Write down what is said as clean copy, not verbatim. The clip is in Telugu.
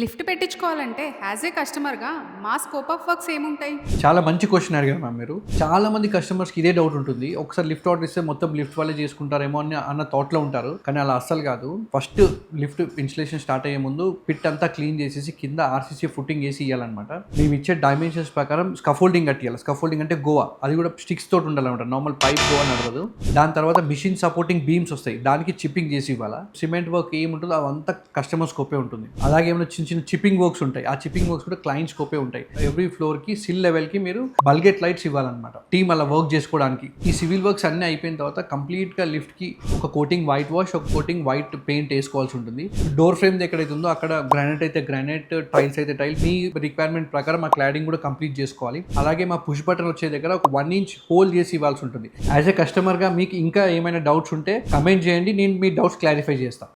లిఫ్ట్ పెట్టించుకోవాలంటే యాజ్ ఏ కస్టమర్‌గా మా స్కోప్ ఆఫ్ వర్క్స్ ఏముంటాయి? చాలా మంచి క్వశ్చన్ అడిగారు మ్యామ్ మీరు. చాలా మంది కస్టమర్స్‌కి ఇదే డౌట్ ఉంటుంది. ఒకసారి లిఫ్ట్ ఆర్డర్ ఇస్తే మొత్తం లిఫ్ట్ వాళ్ళే చేసుకుంటారేమో అన్న థాట్‌లో ఉంటారు. కానీ అలా అస్సలు కాదు. ఫస్ట్ లిఫ్ట్ ఇన్‌స్టలేషన్ స్టార్ట్ అయ్యే ముందు పిట్ అంతా క్లీన్ చేసేసి కింద ఆర్‌సీసీ ఫుట్టింగ్ ఏసి ఇయ్యాలన్నమాట. మేము ఇచ్చే డైమెన్షన్స్ ప్రకారం స్కాఫోల్డింగ్ కట్టియాలి. స్కాఫోల్డింగ్ అంటే గోవా. అది కూడా స్టిక్స్ తోటి ఉండాలన్నమాట. నార్మల్ పైప్ గోవా నడవదు. దాని తర్వాత మిషన్ సపోర్టింగ్ బీమ్స్ వస్తాయి. దానికి చిప్పింగ్ చేసి ఇవ్వాలా. సిమెంట్ వర్క్ ఏముంటుందో అవంతా కస్టమర్ స్కోపే ఉంటుంది. అలాగే ఏమైనా చిన్న చిన్న చిప్పింగ్ వర్క్స్ ఉంటాయి. ఆ చిప్పింగ్ వర్క్స్ కూడా క్లయింట్ స్కోపే ఉంటాయి. ఎవ్రీ ఫ్లోర్ కి సిల్ లెవెల్ కి మీరు బల్గెట్ లైట్స్ ఇవ్వాలన్నమాట. టీమ్ అలా వర్క్ చేసుకోవడానికి. ఈ సివిల్ వర్క్స్ అన్ని అయిపోయిన తర్వాత కంప్లీట్ గా లిఫ్ట్ కి ఒక కోటింగ్ వైట్ వాష్, ఒక కోటింగ్ వైట్ పెయింట్ వేసుకోవాల్సి ఉంటుంది. డోర్ ఫ్రేమ్ ఎక్కడైతే ఉందో అక్కడ గ్రానైట్ అయితే గ్రానైట్, టైల్స్ అయితే టైల్. మీ రిక్వైర్మెంట్ ప్రకారం ఆ క్లాడింగ్ కూడా కంప్లీట్ చేసుకోవాలి. అలాగే మా పుష్ బటన్ వచ్చే దగ్గర ఒక 1 ఇంచ్ హోల్ చేసి ఇవ్వాల్సి ఉంటుంది. యాజ్ ఎ కస్టమర్ గా మీకు ఇంకా ఏమైనా డౌట్స్ ఉంటే కమెంట్ చేయండి, నేను మీ డౌట్స్ క్లారిఫై చేస్తాను.